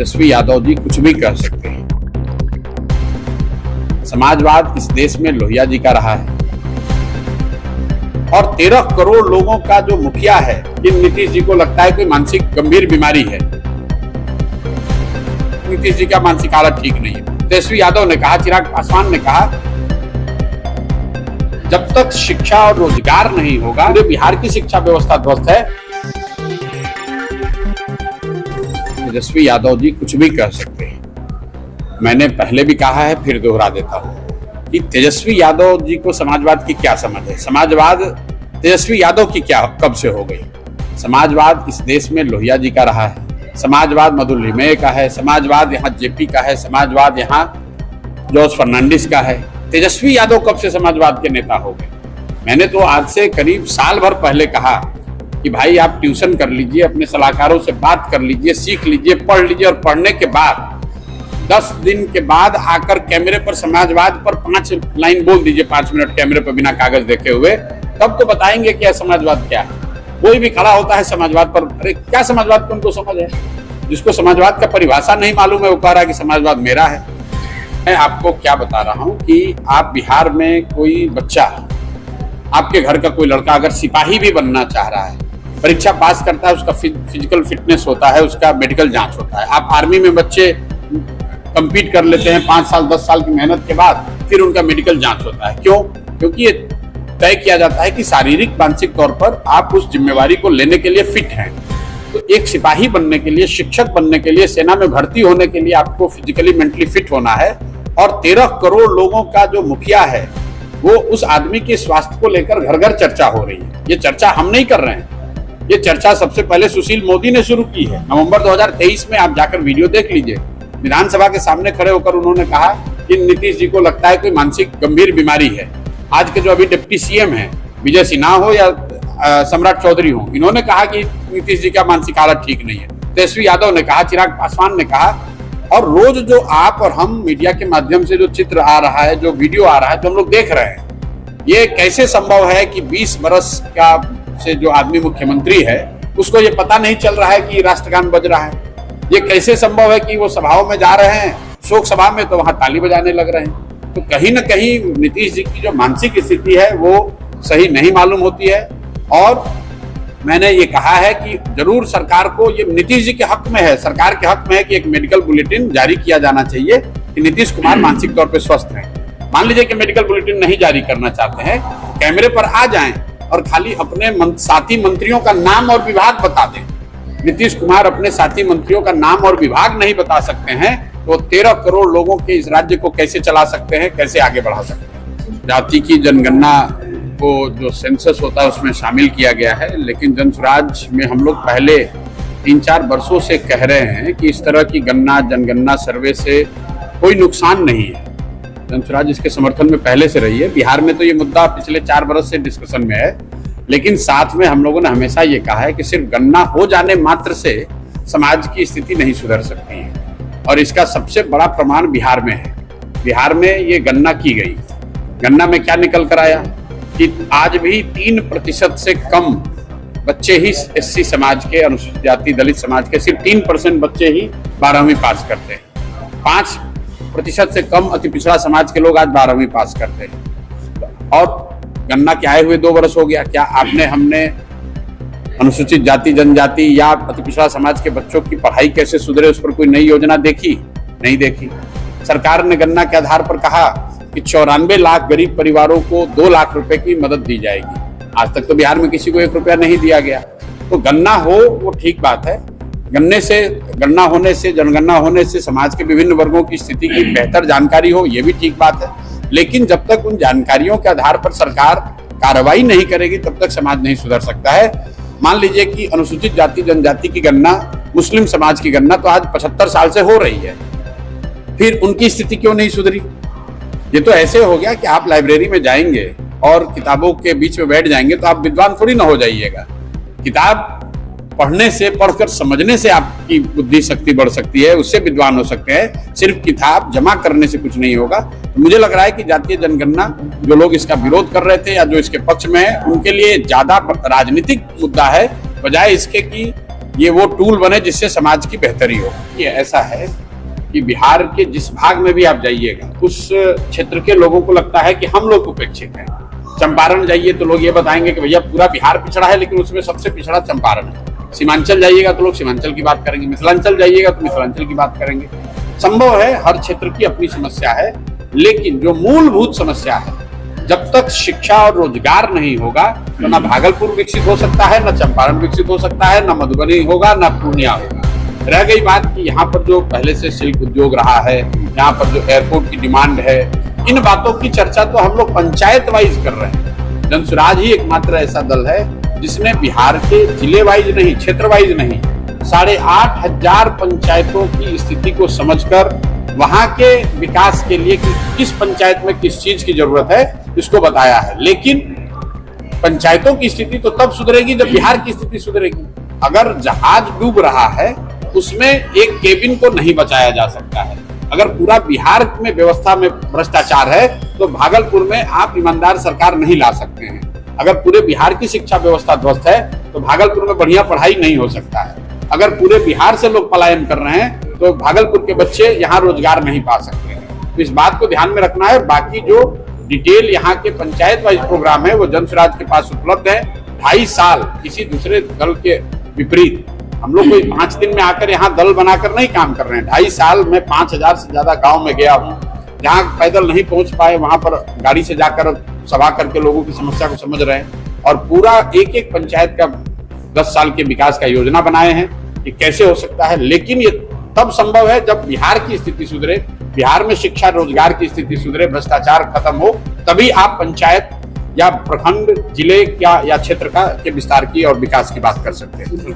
तेजस्वी यादव जी कुछ भी कह सकते हैं। समाजवाद इस देश में लोहिया जी का रहा है और 13 करोड़ लोगों का जो मुखिया है, इन नीतीश जी को लगता है कोई मानसिक गंभीर बीमारी है। नीतीश जी का मानसिक हालत ठीक नहीं है। तेजस्वी यादव ने कहा, चिराग पासवान ने कहा, जब तक शिक्षा और रोजगार नहीं होगा, पूरे बिहार की शिक्षा व्यवस्था ध्वस्त है। तेजस्वी यादव जी कुछ भी कह सकते हैं। मैंने पहले भी कहा है, फिर दोहरा देता हूं कि तेजस्वी यादव जी को समाजवाद की क्या समझ है। समाजवाद तेजस्वी यादव की क्या कब से हो गई। समाजवाद इस देश में लोहिया जी का रहा है। समाजवाद मधुलिमेय का है। समाजवाद यहाँ जेपी का है। समाजवाद यहाँ जॉर्ज फर्नांडिस का है। तेजस्वी यादव कब से समाजवाद के नेता हो गए। मैंने तो आज से करीब साल भर पहले कहा कि भाई आप ट्यूशन कर लीजिए, अपने सलाहकारों से बात कर लीजिए, सीख लीजिए, पढ़ लीजिए, और पढ़ने के बाद 10 दिन के बाद आकर कैमरे पर समाजवाद पर 5 लाइन बोल दीजिए, 5 मिनट कैमरे पर बिना कागज देखे हुए, तब तो बताएंगे क्या समाजवाद क्या है। कोई भी खड़ा होता है समाजवाद पर, अरे क्या समाजवाद को उनको समझ है। जिसको समाजवाद का परिभाषा नहीं मालूम है वो कह रहा है कि समाजवाद मेरा है। मैं आपको क्या बता रहा हूं कि आप बिहार में कोई बच्चा, आपके घर का कोई लड़का अगर सिपाही भी बनना चाह रहा है, परीक्षा पास करता है, उसका फिजिकल फिटनेस होता है, उसका मेडिकल जांच होता है। आप आर्मी में बच्चे कंपीट कर लेते हैं 5 साल 10 साल की मेहनत के बाद, फिर उनका मेडिकल जांच होता है। क्यों? क्योंकि ये तय किया जाता है कि शारीरिक मानसिक तौर पर आप उस जिम्मेवारी को लेने के लिए फिट हैं। तो एक सिपाही बनने के लिए, शिक्षक बनने के लिए, सेना में भर्ती होने के लिए आपको फिजिकली मेंटली फिट होना है। और 13 करोड़ लोगों का जो मुखिया है, वो उस आदमी के स्वास्थ्य को लेकर घर घर चर्चा हो रही है। ये चर्चा हम नहीं कर रहे हैं, ये चर्चा सबसे पहले सुशील मोदी ने शुरू की है। नवंबर 2023 में आप जाकर वीडियो देख लीजिए। विधानसभा के सामने खड़े होकर उन्होंने कहा कि नीतीश जी को लगता है कोई मानसिक गंभीर बीमारी है। आज के जो अभी डिप्टी सीएम है, विजय सिन्हा हो या सम्राट चौधरी हो, इन्होंने कहा कि नीतीश जी का मानसिक हालत ठीक नहीं है। तेजस्वी यादव ने कहा, चिराग पासवान ने कहा, और रोज जो आप और हम मीडिया के माध्यम से जो चित्र आ रहा है, जो वीडियो आ रहा है, जो हम लोग देख रहे हैं, ये कैसे संभव है कि 20 बरस का से जो आदमी मुख्यमंत्री है उसको ये पता नहीं चल रहा है कि राष्ट्रगान बज रहा है। ये कैसे संभव है कि वो सभाओं में जा रहे हैं, शोक सभा में, तो वहां ताली बजाने लग रहे हैं। तो कहीं ना कहीं नीतीश जी की जो मानसिक स्थिति है वो सही नहीं मालूम होती है। और मैंने ये कहा है कि जरूर सरकार को, ये नीतीश जी के हक में है, सरकार के हक में है कि एक मेडिकल बुलेटिन जारी किया जाना चाहिए कि नीतीश कुमार मानसिक तौर पे स्वस्थ हैं। मान लीजिए कि मेडिकल बुलेटिन नहीं जारी करना चाहते हैं, कैमरे पर आ जाएं और खाली अपने साथी मंत्रियों का नाम और विभाग बता दें। नीतीश कुमार अपने साथी मंत्रियों का नाम और विभाग नहीं बता सकते हैं, तो 13 करोड़ लोगों के इस राज्य को कैसे चला सकते हैं, कैसे आगे बढ़ा सकते हैं। जाति की जनगणना को जो सेंसस होता है उसमें शामिल किया गया है, लेकिन जनसुराज में हम लोग पहले 3-4 वर्षों से कह रहे हैं कि इस तरह की जनगणना सर्वे से कोई नुकसान नहीं है। जनसुराज इसके समर्थन में पहले से रही है। बिहार में तो ये मुद्दा पिछले 4 बरस से डिस्कशन में है, लेकिन साथ में हम लोगों ने हमेशा ये कहा है कि सिर्फ गणना हो जाने मात्र से समाज की स्थिति नहीं सुधर सकती है। और इसका सबसे बड़ा प्रमाण बिहार में है। बिहार में ये गणना की गई, गणना में क्या निकल कर आया कि आज भी 3% से कम बच्चे ही एससी समाज के, अनुसूचित जाति दलित समाज के सिर्फ 3% बच्चे ही 12वीं पास करते हैं। 5% से कम अति पिछड़ा समाज के लोग आज 12वीं पास करते हैं। और गणना के आए हुए 2 वर्ष हो गया। क्या हमने अनुसूचित जाति जनजाति या अति पिछड़ा समाज के बच्चों की पढ़ाई कैसे सुधरे, उस पर कोई नई योजना देखी? नहीं देखी। सरकार ने गणना के आधार पर कहा कि 94 लाख गरीब परिवारों को 2 लाख रुपए की मदद दी जाएगी। आज तक तो बिहार में किसी को 1 रुपया नहीं दिया गया। तो गणना हो वो ठीक बात है, गणना होने से, जनगणना होने से समाज के विभिन्न वर्गों की स्थिति की बेहतर जानकारी हो, ये भी ठीक बात है। लेकिन जब तक उन जानकारियों के आधार पर सरकार कार्रवाई नहीं करेगी तब तक समाज नहीं सुधर सकता है। मान लीजिए कि अनुसूचित जाति जनजाति की गणना, मुस्लिम समाज की गणना तो आज 75 साल से हो रही है, फिर उनकी स्थिति क्यों नहीं सुधरी? ये तो ऐसे हो गया कि आप लाइब्रेरी में जाएंगे और किताबों के बीच में बैठ जाएंगे तो आप विद्वान थोड़ी ना हो जाइएगा। किताब पढ़ने से, पढ़कर समझने से आपकी बुद्धि शक्ति बढ़ सकती है, उससे विद्वान हो सकते हैं। सिर्फ किताब जमा करने से कुछ नहीं होगा। तो मुझे लग रहा है कि जातीय जनगणना, जो लोग इसका विरोध कर रहे थे या जो इसके पक्ष में है, उनके लिए ज्यादा राजनीतिक मुद्दा है, बजाय इसके कि ये वो टूल बने जिससे समाज की बेहतरी हो। ये ऐसा है कि बिहार के जिस भाग में भी आप जाइएगा उस क्षेत्र के लोगों को लगता है कि हम लोग उपेक्षित हैं। चंपारण जाइए तो लोग ये बताएंगे कि भैया पूरा बिहार पिछड़ा है, लेकिन उसमें सबसे पिछड़ा चंपारण है। सीमांचल जाइएगा तो लोग सीमांचल की बात करेंगे, मिथिलांचल जाइएगा तो मिथिलांचल की बात करेंगे। संभव है, हर क्षेत्र की अपनी समस्या है, लेकिन जो मूलभूत समस्या है, जब तक शिक्षा और रोजगार नहीं होगा तो ना भागलपुर विकसित हो सकता है, ना चंपारण विकसित हो सकता है, ना मधुबनी होगा, ना पूर्णिया होगा। रह गई बात कि यहाँ पर जो पहले से सिल्क उद्योग रहा है, यहाँ पर जो एयरपोर्ट की डिमांड है, इन बातों की चर्चा तो हम लोग पंचायत वाइज कर रहे हैं। जनसुराज ही एकमात्र ऐसा दल है जिसने बिहार के जिले वाइज नहीं, क्षेत्र वाइज नहीं, 8,500 पंचायतों की स्थिति को समझकर वहां के विकास के लिए किस पंचायत में किस चीज की जरूरत है इसको बताया है। लेकिन पंचायतों की स्थिति तो तब सुधरेगी जब बिहार की स्थिति सुधरेगी। अगर जहाज डूब रहा है उसमें एक केबिन को नहीं बचाया जा सकता है। अगर पूरा बिहार में व्यवस्था में भ्रष्टाचार है तो भागलपुर में आप ईमानदार सरकार नहीं ला सकते हैं। अगर पूरे बिहार की शिक्षा व्यवस्था ध्वस्त है तो भागलपुर में बढ़िया पढ़ाई नहीं हो सकता है। अगर पूरे बिहार से लोग पलायन कर रहे हैं तो भागलपुर के बच्चे यहाँ रोजगार नहीं पा सकते हैं। तो इस बात को ध्यान में रखना है। बाकी जो डिटेल यहाँ के पंचायत वाइज प्रोग्राम है वो जनसुराज के पास उपलब्ध है। 2.5 साल किसी दूसरे दल के विपरीत हम लोग कोई 5 दिन में आकर यहाँ दल बनाकर नहीं काम कर रहे हैं। 2.5 साल में 5,000 से ज्यादा गांव में गया हूँ। जहाँ पैदल नहीं पहुंच पाए वहां पर गाड़ी से जाकर सभा करके लोगों की समस्या को समझ रहे हैं और पूरा एक पंचायत का 10 साल के विकास का योजना बनाए हैं कि कैसे हो सकता है। लेकिन ये तब संभव है जब बिहार की स्थिति सुधरे, बिहार में शिक्षा रोजगार की स्थिति सुधरे, भ्रष्टाचार खत्म हो, तभी आप पंचायत या प्रखंड, जिले या क्षेत्र के विस्तार की और विकास की बात कर सकते हैं।